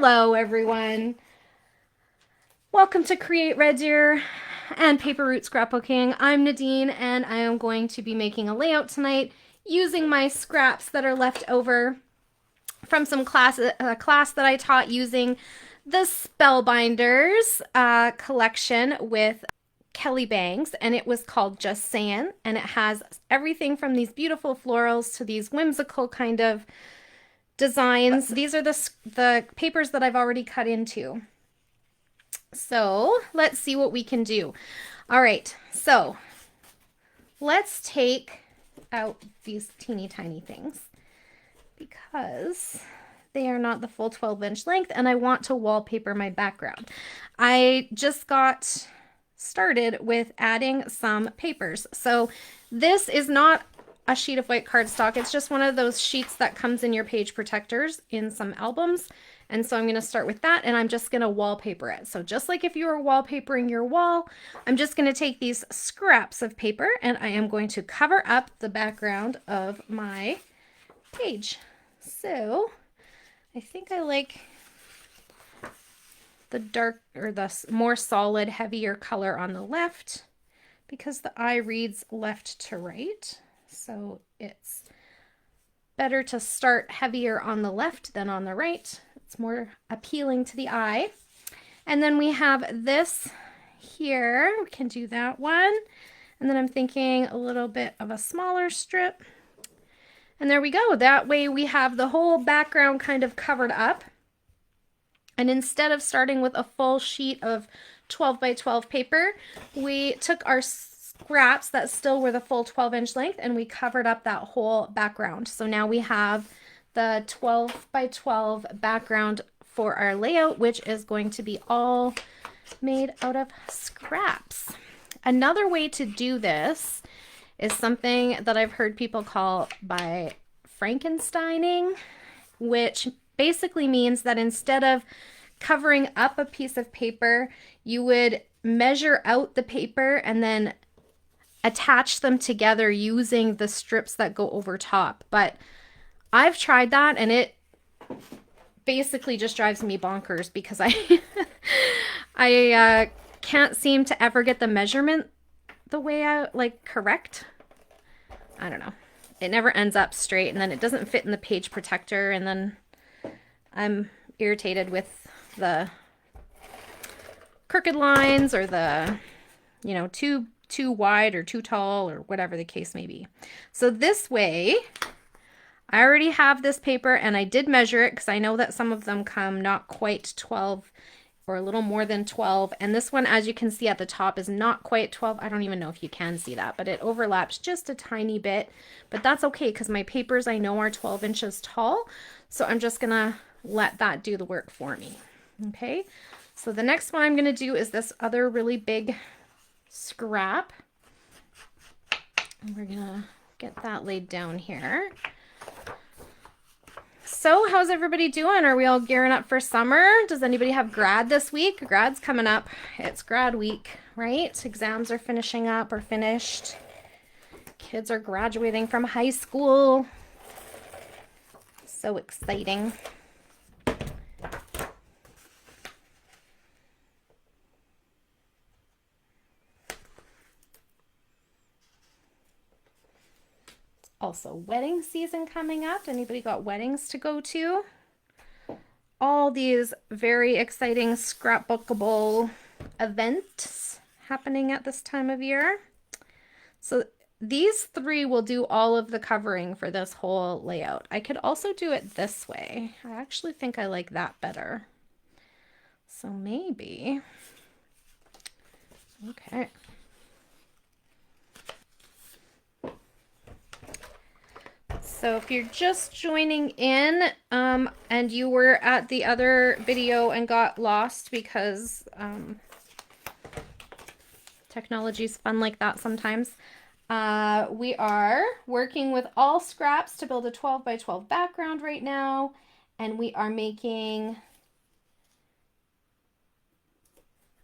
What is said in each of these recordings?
Hello everyone. Welcome to Create Red Deer and Paper Route Scrapbooking. I'm Nadine and I am going to be making a layout tonight using my scraps that are left over from some class that I taught using the Spellbinders collection with Kelly Bangs, and it was called Just Sayin, and it has everything from these beautiful florals to these whimsical kind of designs. These are the papers that I've already cut into. So let's see what we can do. All right, so let's take out these teeny tiny things because they are not the full 12-inch length and I want to wallpaper my background. I just got started with adding some papers. So this is not a sheet of white cardstock. It's just one of those sheets that comes in your page protectors in some albums. And so I'm going to start with that and I'm just going to wallpaper it. So just like if you were wallpapering your wall, I'm just going to take these scraps of paper and I am going to cover up the background of my page. So I think I like the dark or the more solid, heavier color on the left because the eye reads left to right. So it's better to start heavier on the left than on the right. It's more appealing to the eye. And then we have this here. We can do that one. And then I'm thinking a little bit of a smaller strip. And there we go. That way we have the whole background kind of covered up. And instead of starting with a full sheet of 12 by 12 paper, we took our scraps that still were the full 12-inch length and we covered up that whole background. So now we have the 12 by 12 background for our layout, which is going to be all made out of scraps. Another way to do this is something that I've heard people call by Frankensteining, which basically means that instead of covering up a piece of paper, you would measure out the paper and then attach them together using the strips that go over top. But I've tried that and it basically just drives me bonkers because I can't seem to ever get the measurement the way I like correct. I don't know. It never ends up straight and then it doesn't fit in the page protector and then I'm irritated with the crooked lines or the, you know, too wide or too tall or whatever the case may be. So this way, I already have this paper and I did measure it because I know that some of them come not quite 12 or a little more than 12. And this one, as you can see at the top, is not quite 12. I don't even know if you can see that, but it overlaps just a tiny bit. But that's okay because my papers I know are 12 inches tall. So I'm just going to let that do the work for me. Okay, so the next one I'm going to do is this other really big scrap. And we're going to get that laid down here. So how's everybody doing? Are we all gearing up for summer? Does anybody have grad this week? Grad's coming up. It's grad week, right? Exams are finishing up or finished. Kids are graduating from high school. So exciting. Also, wedding season coming up. Anybody got weddings to go to? All these very exciting scrapbookable events happening at this time of year. So these three will do all of the covering for this whole layout. I could also do it this way. I actually think I like that better. So maybe, okay. So if you're just joining in and you were at the other video and got lost because technology's fun like that sometimes, we are working with all scraps to build a 12 by 12 background right now, and we are making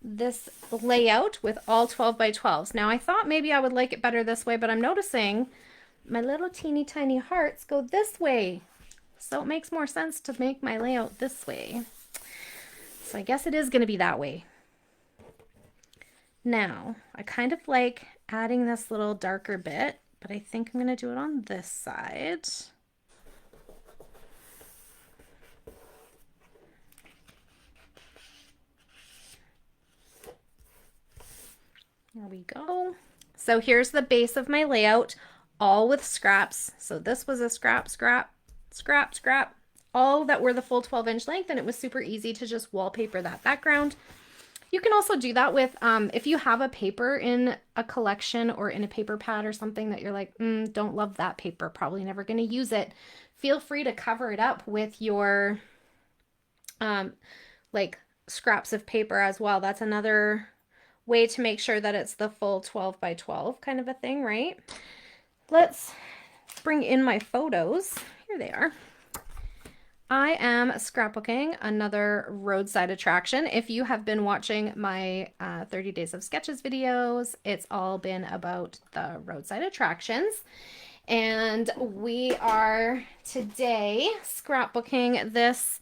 this layout with all 12 by 12s. Now I thought maybe I would like it better this way, but I'm noticing my little teeny tiny hearts go this way. So it makes more sense to make my layout this way. So I guess it is going to be that way. Now, I kind of like adding this little darker bit, but I think I'm going to do it on this side. There we go. So here's the base of my layout, all with scraps. So this was a scrap, scrap, scrap, scrap, all that were the full 12-inch length, and it was super easy to just wallpaper that background. You can also do that with, if you have a paper in a collection or in a paper pad or something that you're like, don't love that paper, probably never going to use it. Feel free to cover it up with your, like scraps of paper as well. That's another way to make sure that it's the full 12 by 12 kind of a thing, right? Let's bring in my photos. Here they are. I am scrapbooking another roadside attraction. If you have been watching my 30 Days of Sketches videos, it's all been about the roadside attractions. And we are today scrapbooking this,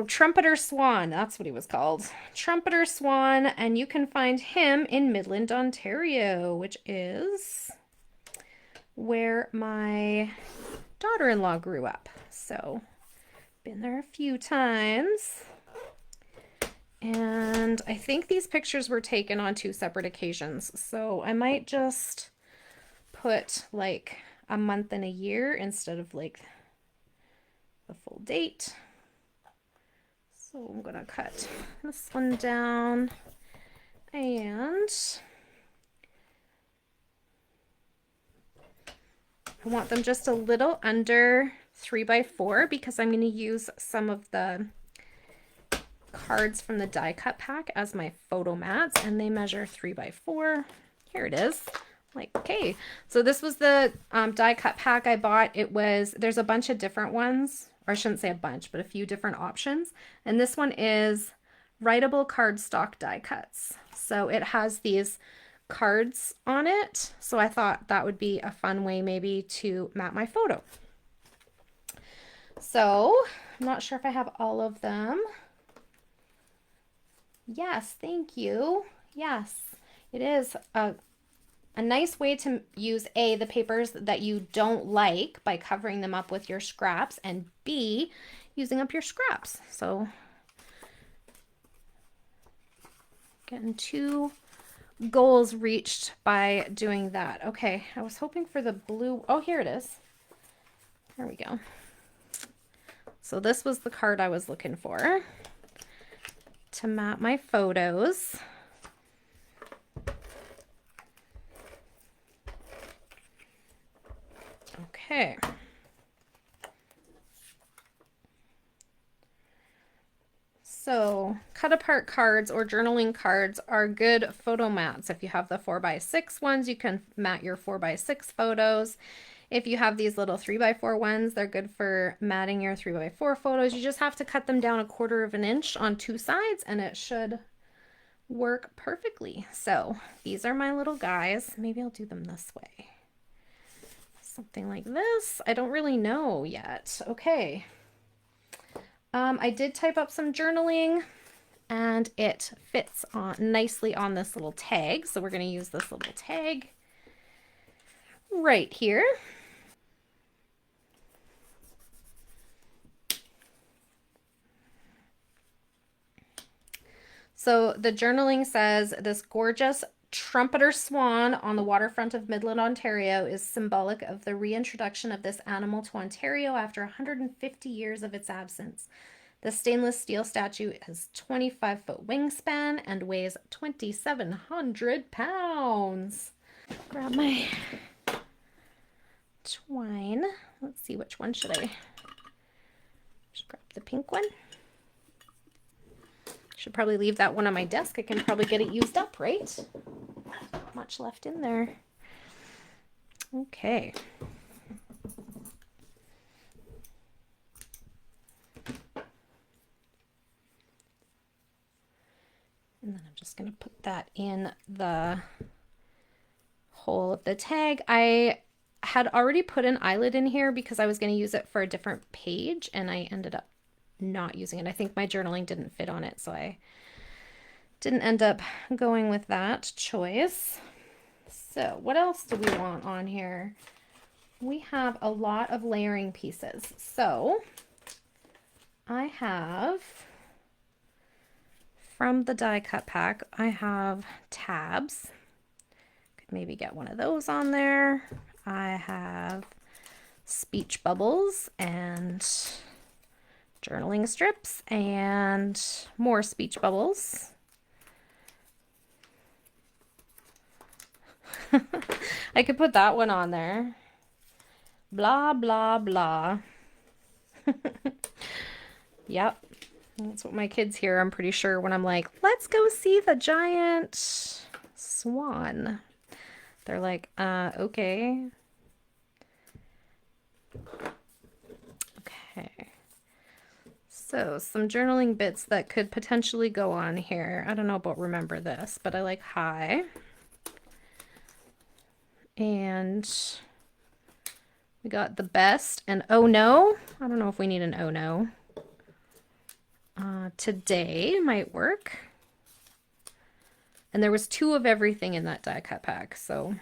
Trumpeter Swan. That's what he was called. Trumpeter Swan, and you can find him in Midland, Ontario, which is where my daughter-in-law grew up. So been there a few times. And I think these pictures were taken on 2 separate occasions. So I might just put like a month and a year instead of like the full date. So I'm gonna cut this one down, and I want them just a little under 3 by 4 because I'm going to use some of the cards from the die cut pack as my photo mats, and they measure 3 by 4. Here it is. Like, okay, so this was the die cut pack I bought. There's a bunch of different ones, or I shouldn't say a bunch, but a few different options. And this one is writable cardstock die cuts. So it has these cards on it. So I thought that would be a fun way maybe to map my photo. So I'm not sure if I have all of them. Yes, thank you. Yes, it is a nice way to use A, the papers that you don't like by covering them up with your scraps, and B, using up your scraps. So getting 2 goals reached by doing that. Okay, I was hoping for the blue. Oh, here it is. There we go. So this was the card I was looking for to map my photos. Okay. So cut apart cards or journaling cards are good photo mats. If you have the 4x6 ones, you can mat your 4x6 photos. If you have these little 3x4 ones, they're good for matting your 3x4 photos. You just have to cut them down 1/4 of an inch on 2 sides and it should work perfectly. So these are my little guys. Maybe I'll do them this way. Something like this. I don't really know yet. Okay. I did type up some journaling and it fits on nicely on this little tag. So we're going to use this little tag right here. So the journaling says, this gorgeous trumpeter swan on the waterfront of Midland, Ontario is symbolic of the reintroduction of this animal to Ontario after 150 years of its absence. The stainless steel statue has 25-foot wingspan and weighs 2,700 pounds. Grab my twine. Let's see, which one should I? Just grab the pink one. Should probably leave that one on my desk. I can probably get it used up, right? Not much left in there. Okay. And then I'm just going to put that in the hole of the tag. I had already put an eyelid in here because I was going to use it for a different page, and I ended up not using it. I think my journaling didn't fit on it, so I didn't end up going with that choice. So what else do we want on here? We have a lot of layering pieces. So I have, from the die cut pack, I have tabs. Could maybe get one of those on there. I have speech bubbles and journaling strips and more speech bubbles. I could put that one on there. Blah, blah, blah. Yep. That's what my kids hear, I'm pretty sure, when I'm like, let's go see the giant swan. They're like, okay. Okay. So some journaling bits that could potentially go on here. I don't know about remember this, but I like hi. And we got the best and oh no. I don't know if we need an oh no. Today might work. And there was 2 of everything in that die cut pack, so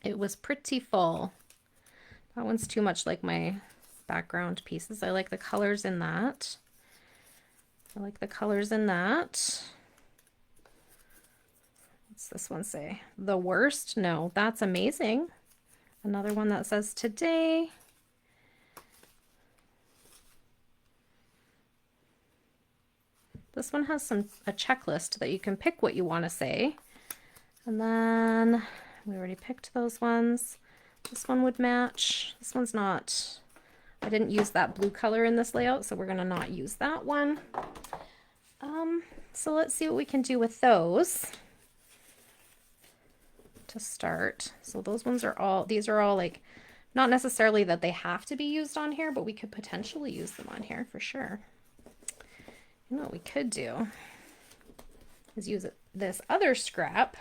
it was pretty full. That one's too much like my background pieces. I like the colors in that. I like the colors in that. What's this one say? The worst? No, that's amazing. Another one that says today. This one has a checklist that you can pick what you want to say. And then we already picked those ones. This one would match. This one's not. I didn't use that blue color in this layout, so we're going to not use that one. So let's see what we can do with those to start. So those ones are all, these are all like, not necessarily that they have to be used on here, but we could potentially use them on here for sure. You know what we could do is use this other scrap.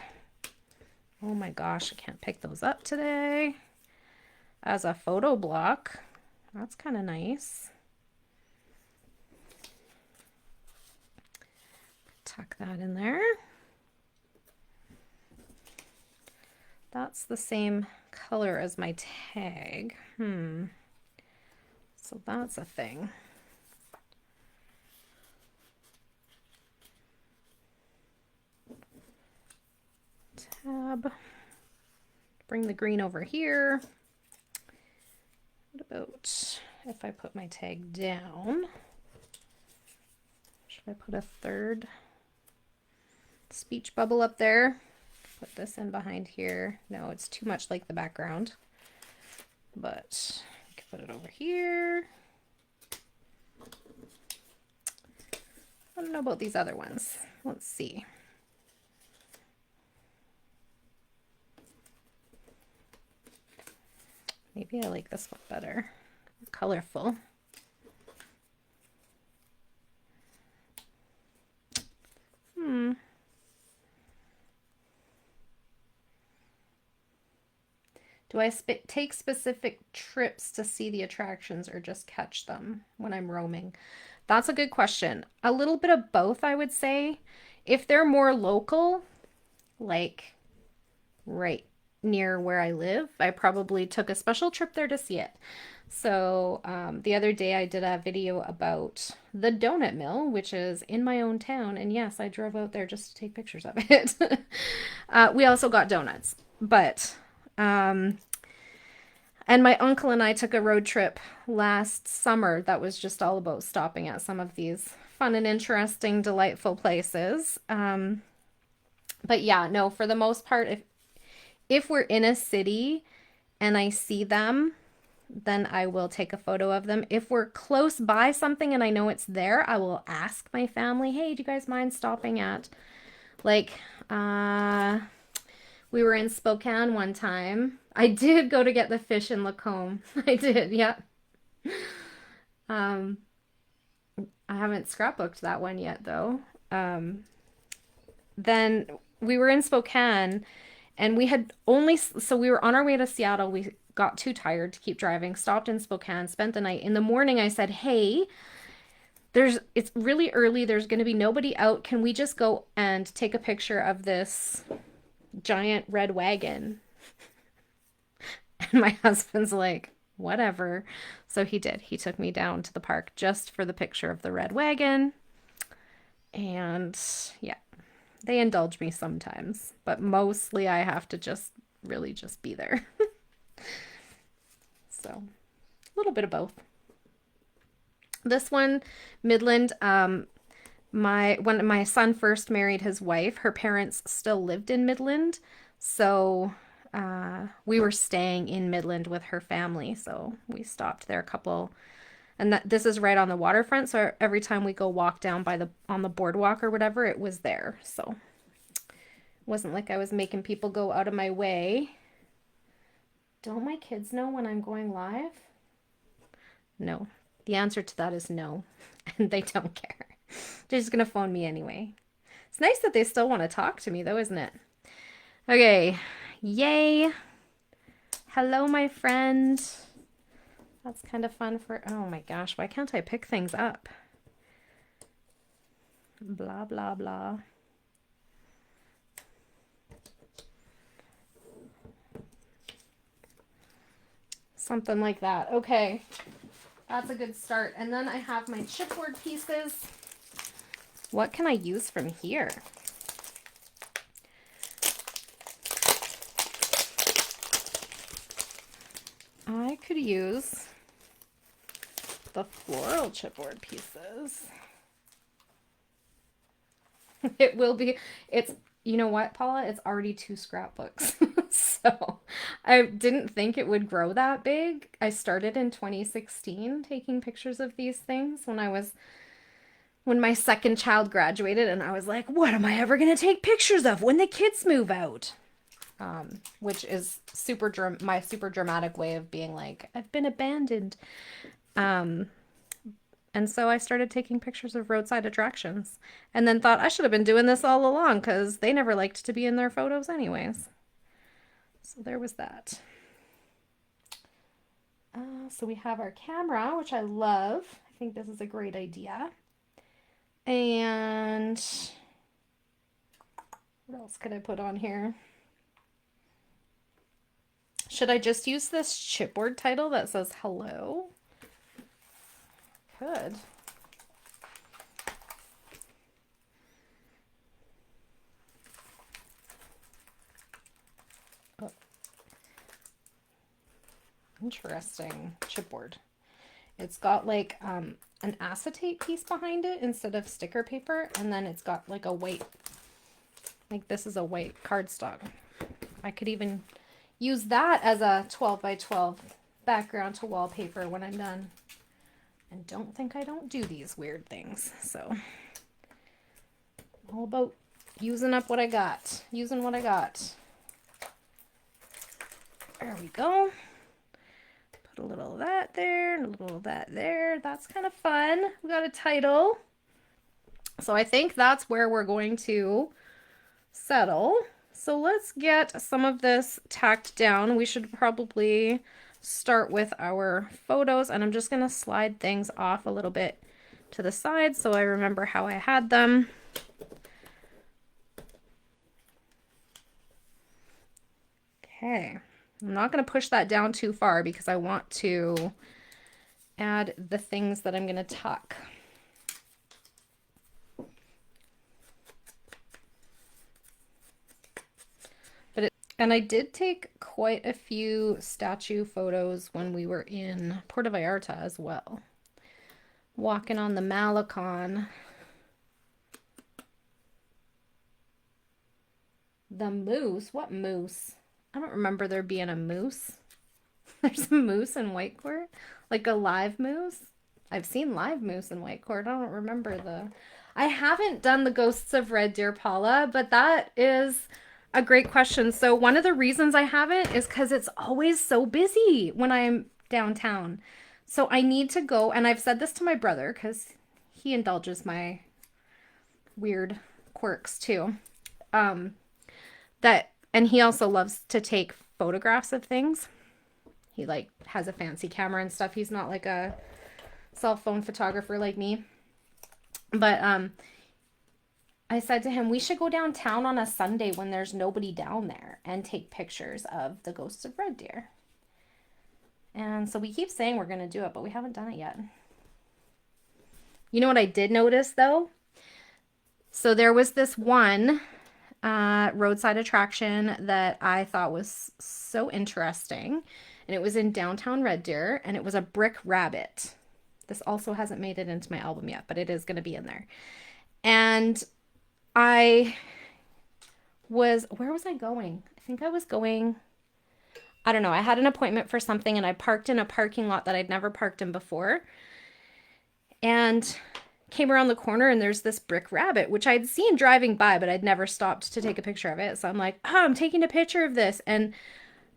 Oh my gosh, I can't pick those up today. As a photo block. That's kind of nice. Tuck that in there. That's the same color as my tag. So that's a thing. Tab. Bring the green over here. What about if I put my tag down? Should I put a third speech bubble up there? Put this in behind here. No, it's too much like the background. But I can put it over here. I don't know about these other ones. Let's see. Maybe I like this one better. Colorful. Do I take specific trips to see the attractions or just catch them when I'm roaming? That's a good question. A little bit of both, I would say. If they're more local, like right near where I live, I probably took a special trip there to see it. So the other day I did a video about the donut mill, which is in my own town. And yes, I drove out there just to take pictures of it. We also got donuts, but and my uncle and I took a road trip last summer that was just all about stopping at some of these fun and interesting, delightful places. But yeah, no, for the most part, if we're in a city and I see them, then I will take a photo of them. If we're close by something and I know it's there, I will ask my family, hey, do you guys mind stopping at, like, we were in Spokane one time. I did go to get the fish in Lacombe. I did, yeah. I haven't scrapbooked that one yet, though. Then we were in Spokane, and we had only, so we were on our way to Seattle. We got too tired to keep driving, stopped in Spokane, spent the night. In the morning, I said, hey, it's really early. There's going to be nobody out. Can we just go and take a picture of this giant red wagon? And my husband's like, whatever. So he did. He took me down to the park just for the picture of the red wagon. And yeah, they indulge me sometimes, but mostly I have to just really just be there. So a little bit of both. This one, Midland, when my son first married his wife, her parents still lived in Midland. So we were staying in Midland with her family. So we stopped there a couple, and this is right on the waterfront. So every time we go walk down on the boardwalk or whatever, it was there. So it wasn't like I was making people go out of my way. Don't my kids know when I'm going live? No. The answer to that is no. And they don't care. They're just going to phone me anyway. It's nice that they still want to talk to me though, isn't it? Okay. Yay. Hello, my friend. That's kind of fun for... Oh my gosh, why can't I pick things up? Blah, blah, blah. Something like that. Okay. That's a good start. And then I have my chipboard pieces. What can I use from here? I could use the floral chipboard pieces. It will be, you know what, Paula? It's already 2 scrapbooks. So I didn't think it would grow that big. I started in 2016 taking pictures of these things when my second child graduated, and I was like, what am I ever going to take pictures of when the kids move out? Which is my super dramatic way of being like, I've been abandoned. And so I started taking pictures of roadside attractions and then thought I should have been doing this all along because they never liked to be in their photos anyways. So there was that. So we have our camera, which I love. I think this is a great idea. And what else could I put on here? Should I just use this chipboard title that says hello? Could. Oh. Interesting chipboard. It's got like an acetate piece behind it instead of sticker paper, and then it's got like a white, like this is a white cardstock. I could even use that as a 12 by 12 background to wallpaper when I'm done. And don't think I don't do these weird things. So all about using up what I got. Using what I got. There we go. Put a little of that there and a little of that there. That's kind of fun. We got a title. So I think that's where we're going to settle. So let's get some of this tacked down. We should probably start with our photos, and I'm just going to slide things off a little bit to the side so I remember how I had them. Okay, I'm not going to push that down too far because I want to add the things that I'm going to tuck. And I did take quite a few statue photos when we were in Puerto Vallarta as well. Walking on the Malecon. The moose? What moose? I don't remember there being a moose. There's a moose in Whitecourt? Like a live moose? I've seen live moose in Whitecourt. I don't remember I haven't done the Ghosts of Red Deer, Paula, but that is a great question. So one of the reasons I haven't is because it's always so busy when I'm downtown. So I need to go, and I've said this to my brother because he indulges my weird quirks too. And he also loves to take photographs of things. He like has a fancy camera and stuff. He's not like a cell phone photographer like me. But I said to him, we should go downtown on a Sunday when there's nobody down there and take pictures of the ghosts of red deer. And so we keep saying we're going to do it, but we haven't done it yet. You know what I did notice though? So there was this one roadside attraction that I thought was so interesting. And it was in downtown Red Deer, and it was a brick rabbit. This also hasn't made it into my album yet, but it is going to be in there. And I where was I going? I think I was going, I don't know. I had an appointment for something and I parked in a parking lot that I'd never parked in before. And came around the corner and there's this brick rabbit, which I'd seen driving by, but I'd never stopped to take a picture of it. So I'm like, oh, I'm taking a picture of this. And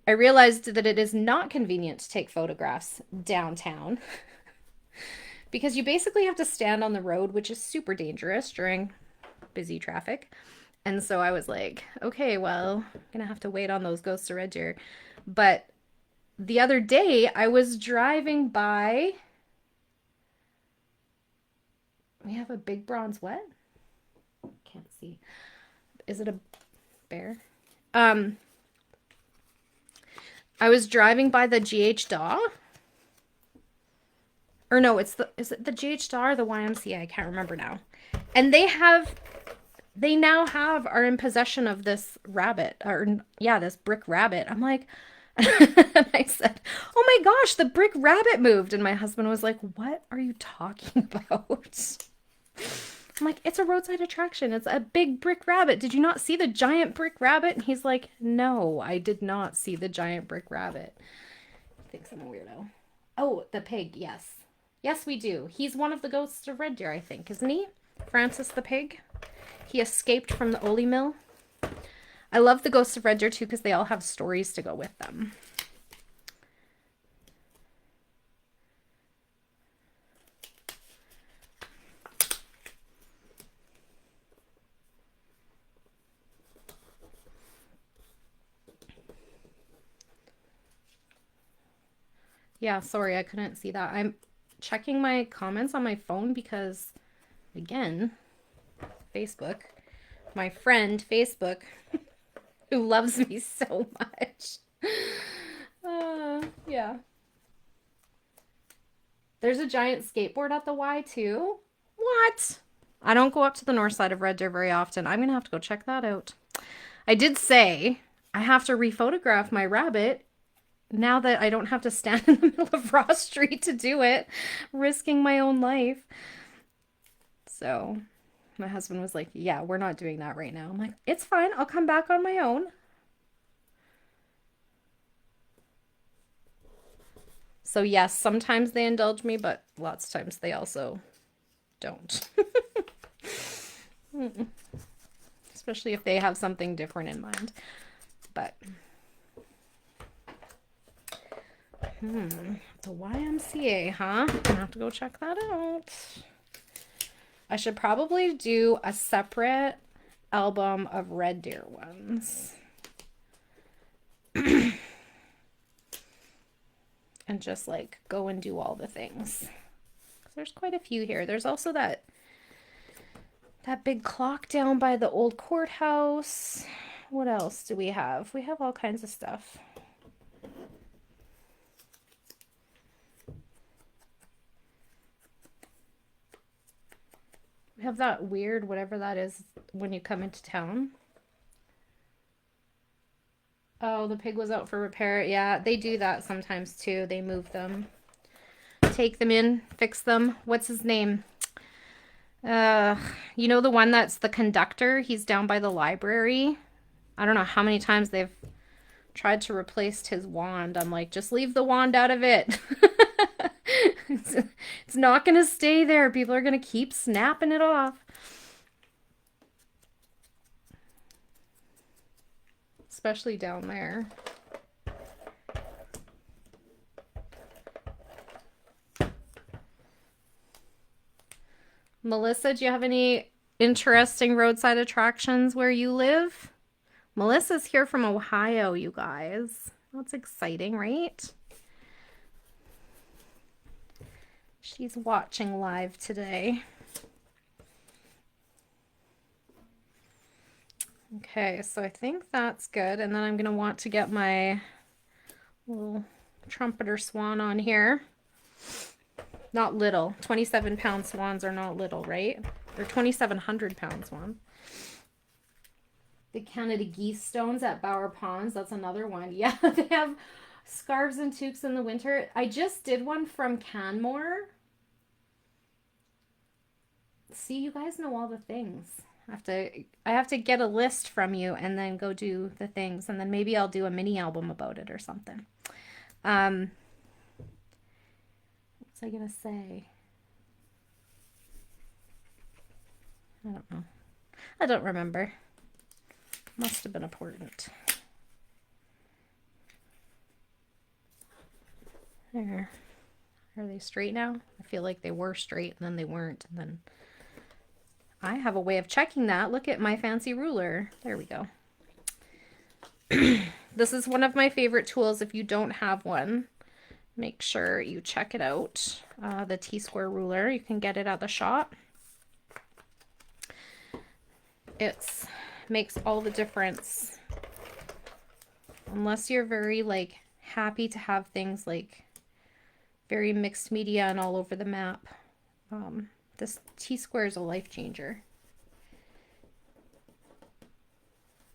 I realized that it is not convenient to take photographs downtown because you basically have to stand on the road, which is super dangerous during busy traffic. And so I was like, okay, well, I'm going to have to wait on those ghosts of red deer. But the other day I was driving by. We have a big bronze what? Can't see. Is it a bear? I was driving by the GH Daw. Or no, is it the GH Daw or the YMCA? I can't remember now. And they now are in possession of this rabbit, or yeah, this brick rabbit. I'm like, and I said, oh my gosh, the brick rabbit moved. And my husband was like, what are you talking about? I'm like, it's a roadside attraction. It's a big brick rabbit. Did you not see the giant brick rabbit? And he's like, no, I did not see the giant brick rabbit. He thinks I'm a weirdo. Oh, the pig, yes. Yes, we do. He's one of the ghosts of Red Deer, I think, isn't he? Francis the pig. He escaped from the Ole Mill. I love the ghosts of Red Deer too because they all have stories to go with them. Yeah, sorry, I couldn't see that. I'm checking my comments on my phone because, again, Facebook, my friend Facebook, who loves me so much. Yeah. There's a giant skateboard at the Y too. What? I don't go up to the north side of Red Deer very often. I'm going to have to go check that out. I did say I have to rephotograph my rabbit now that I don't have to stand in the middle of Ross Street to do it, risking my own life. So my husband was like, yeah, we're not doing that right now. I'm like, it's fine. I'll come back on my own. So yes, sometimes they indulge me, but lots of times they also don't. Especially if they have something different in mind. But the YMCA, huh? I'm gonna have to go check that out. I should probably do a separate album of Red Deer ones. And just like go and do all the things. There's quite a few here. There's also that big clock down by the old courthouse. What else do we have? We have all kinds of stuff. We have that weird whatever that is when you come into town. Oh, the pig was out for repair. Yeah, they do that sometimes too. They move them. Take them in, fix them. What's his name? You know the one that's the conductor? He's down by the library. I don't know how many times they've tried to replace his wand. I'm like, just leave the wand out of it. It's not going to stay there. People are going to keep snapping it off. Especially down there. Melissa, do you have any interesting roadside attractions where you live? Melissa's here from Ohio, you guys. That's exciting, right? She's watching live today. Okay, so I think that's good. And then I'm going to want to get my little trumpeter swan on here. Not little. 27-pound swans are not little, right? They're 2,700-pound swans. The Canada geese stones at Bower Ponds. That's another one. Yeah, they have scarves and toques in the winter. I just did one from Canmore. See, you guys know all the things. I have to get a list from you and then go do the things, and then maybe I'll do a mini album about it or something. What was I gonna say? I don't know. I don't remember. Must have been important. There. Are they straight now? I feel like they were straight and then they weren't. And then I have a way of checking that. Look at my fancy ruler. There we go. This is one of my favorite tools. If you don't have one, make sure you check it out. The T-square ruler. You can get it at the shop. It makes all the difference. Unless you're very like happy to have things like very mixed media and all over the map. This T-square is a life changer.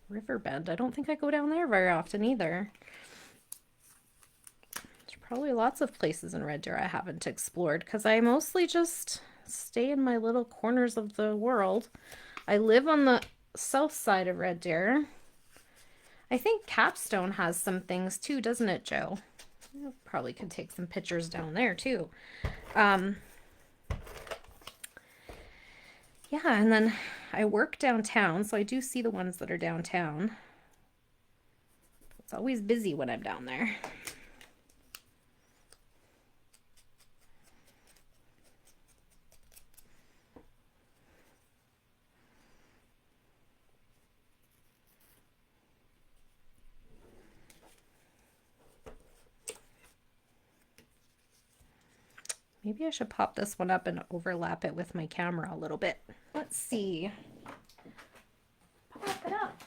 Riverbend. I don't think I go down there very often either. There's probably lots of places in Red Deer I haven't explored because I mostly just stay in my little corners of the world. I live on the south side of Red Deer. I think Capstone has some things too, doesn't it, Joe? I probably could take some pictures down there too. Yeah, and then I work downtown, so I do see the ones that are downtown. It's always busy when I'm down there. Maybe I should pop this one up and overlap it with my camera a little bit. Let's see. Pop it up.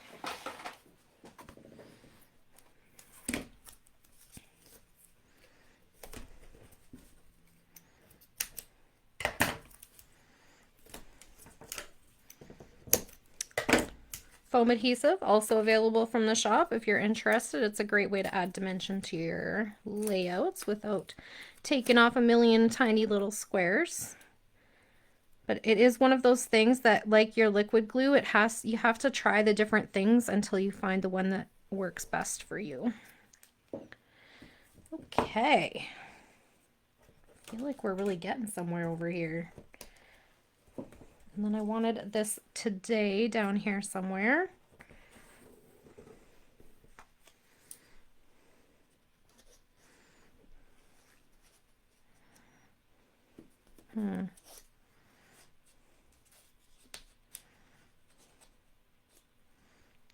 Foam adhesive, also available from the shop if you're interested. It's a great way to add dimension to your layouts without taking off a million tiny little squares. But it is one of those things that, like your liquid glue, you have to try the different things until you find the one that works best for you. Okay. I feel like we're really getting somewhere over here. And then I wanted this today down here somewhere. I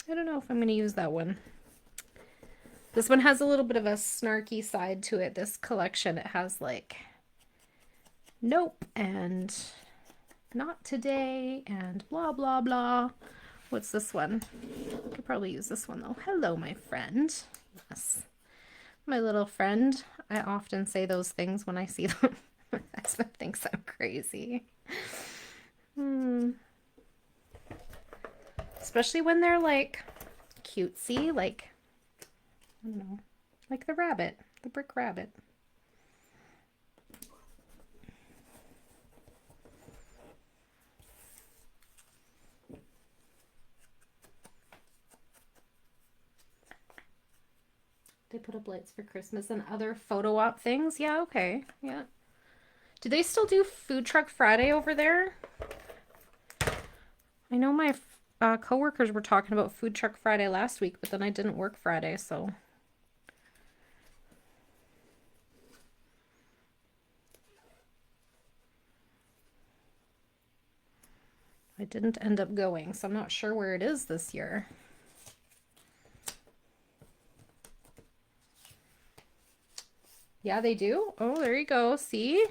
don't know if I'm going to use that one. This one has a little bit of a snarky side to it. This collection, it has like nope and not today and blah blah blah. What's this one? I could probably use this one though. Hello, my friend. Yes, my little friend. I often say those things when I see them. My husband thinks I'm crazy. Especially when they're like cutesy, like, I don't know, like the rabbit, the brick rabbit. They put up lights for Christmas and other photo op things. Yeah, okay. Yeah. Do they still do Food Truck Friday over there? I know my coworkers were talking about Food Truck Friday last week, but then I didn't work Friday, so. I didn't end up going, so I'm not sure where it is this year. Yeah, they do. Oh, there you go. See?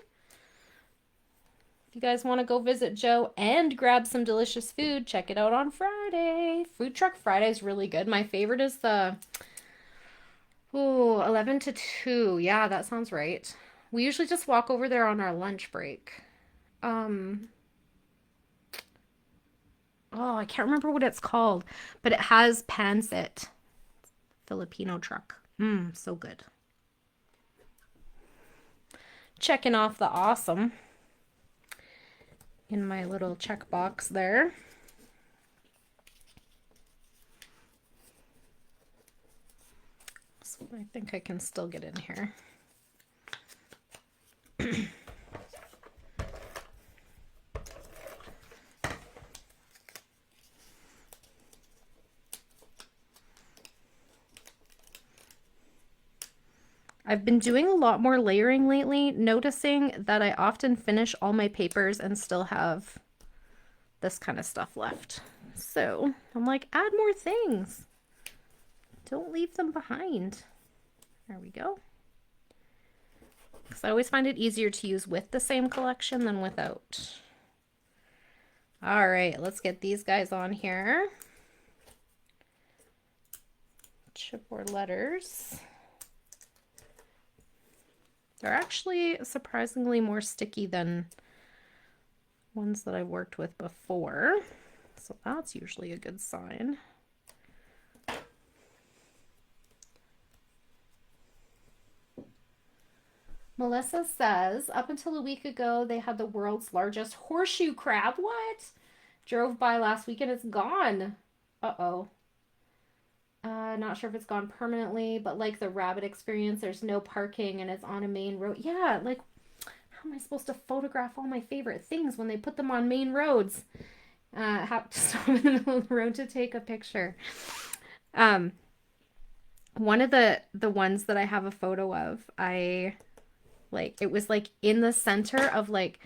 If you guys want to go visit Joe and grab some delicious food, check it out on Friday. Food Truck Friday is really good. My favorite is the 11 to 2. Yeah, that sounds right. We usually just walk over there on our lunch break. Um, oh, I can't remember what it's called, but it has pancit. Filipino truck. So good. Checking off the awesome in my little checkbox there. So I think I can still get in here. I've been doing a lot more layering lately, noticing that I often finish all my papers and still have this kind of stuff left. So I'm like, add more things. Don't leave them behind. There we go. Because I always find it easier to use with the same collection than without. All right, let's get these guys on here. Chipboard letters. They're actually surprisingly more sticky than ones that I've worked with before. So that's usually a good sign. Melissa says, up until a week ago, they had the world's largest horseshoe crab. What? Drove by last week and it's gone. Uh-oh. Not sure if it's gone permanently, but like the rabbit experience, there's no parking and it's on a main road. Yeah, like, how am I supposed to photograph all my favorite things when they put them on main roads? Have to stop in the middle of the road to take a picture. One of the ones that I have a photo of, it was like in the center of like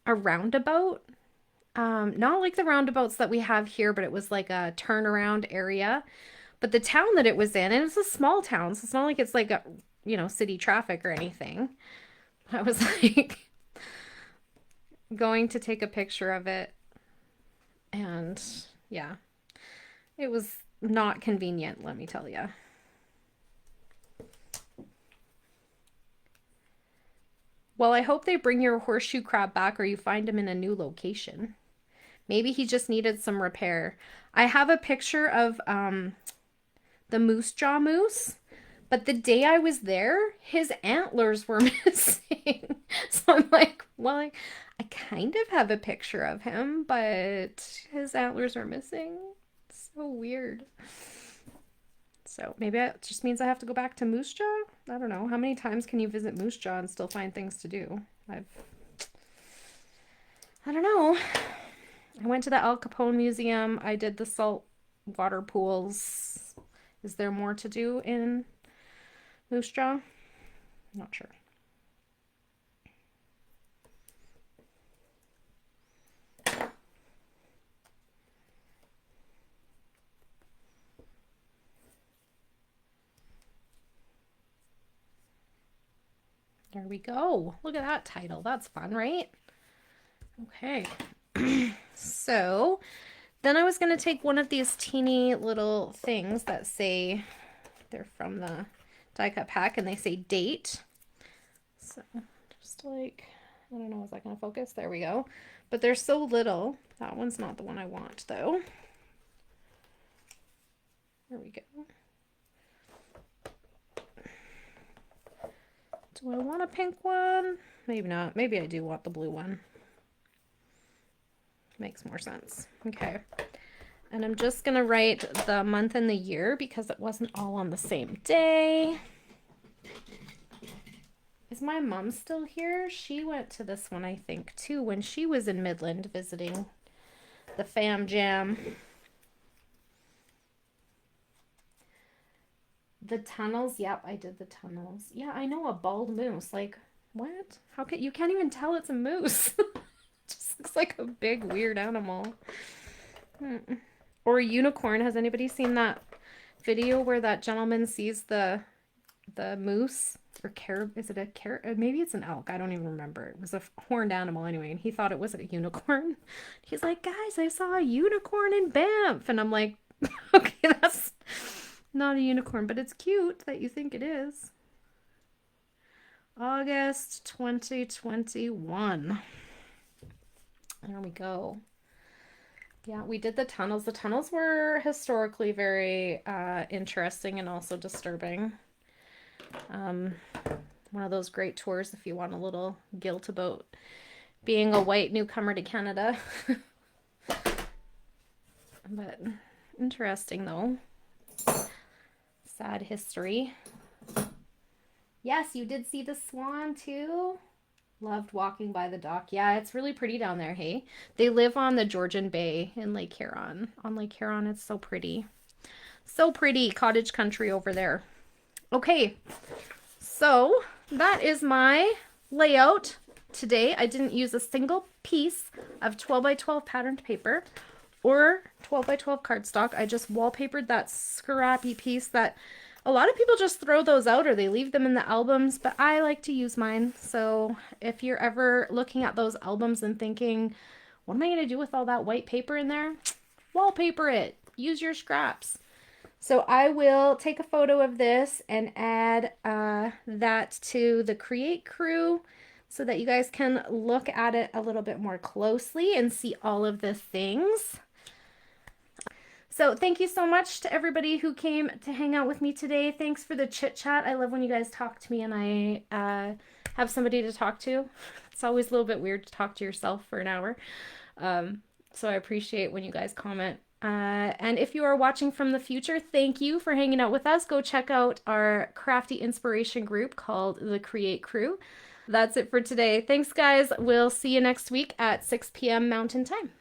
a roundabout. Not like the roundabouts that we have here, but it was like a turnaround area. But the town that it was in, and it's a small town, so it's not like it's like a, city traffic or anything. I was like going to take a picture of it, and yeah, it was not convenient, let me tell you. Well, I hope they bring your horseshoe crab back or you find him in a new location. Maybe he just needed some repair. I have a picture of the moose jaw moose, but the day I was there, his antlers were missing. So I'm like, well, I kind of have a picture of him, but his antlers are missing. So weird. So maybe it just means I have to go back to Moose Jaw? I don't know. How many times can you visit Moose Jaw and still find things to do? I don't know. I went to the Al Capone Museum. I did the salt water pools. Is there more to do in Moose Jaw? Not sure. There we go. Look at that title. That's fun, right? Okay. So then I was going to take one of these teeny little things that say they're from the die cut pack and they say date. So just like, I don't know, is that going to focus? There we go. But they're so little. That one's not the one I want though. There we go. Do I want a pink one? Maybe not. Maybe I do want the blue one. Makes more sense. Okay. And I'm just going to write the month and the year because it wasn't all on the same day. Is my mom still here? She went to this one, I think, too, when she was in Midland visiting the fam jam. The tunnels. Yep, I did the tunnels. Yeah, I know, a bald moose. Like, what? How can you can't even tell it's a moose. It just looks like a big weird animal. Or a unicorn. Has anybody seen that video where that gentleman sees the moose or carib, is it a carib? Maybe it's an elk. I don't even remember. It was a horned animal anyway, and he thought it was a unicorn. He's like, guys, I saw a unicorn in Banff. And I'm like, okay, that's not a unicorn, but it's cute that you think it is. August 2021. There we go. Yeah, we did the tunnels. The tunnels were historically very interesting and also disturbing. One of those great tours if you want a little guilt about being a white newcomer to Canada. But interesting though. Sad history. Yes, you did see the swan too. Loved walking by the dock. Yeah, it's really pretty down there, hey? They live on the Georgian Bay in Lake Huron. On Lake Huron, it's so pretty. So pretty, cottage country over there. Okay, so that is my layout today. I didn't use a single piece of 12 by 12 patterned paper or 12 by 12 cardstock. I just wallpapered that scrappy piece that a lot of people just throw those out or they leave them in the albums, but I like to use mine. So if you're ever looking at those albums and thinking, what am I going to do with all that white paper in there? Wallpaper it. Use your scraps. So I will take a photo of this and add that to the Create Crew so that you guys can look at it a little bit more closely and see all of the things. So thank you so much to everybody who came to hang out with me today. Thanks for the chit chat. I love when you guys talk to me and I have somebody to talk to. It's always a little bit weird to talk to yourself for an hour. So I appreciate when you guys comment. And if you are watching from the future, thank you for hanging out with us. Go check out our crafty inspiration group called the Create Crew. That's it for today. Thanks, guys. We'll see you next week at 6 p.m. Mountain Time.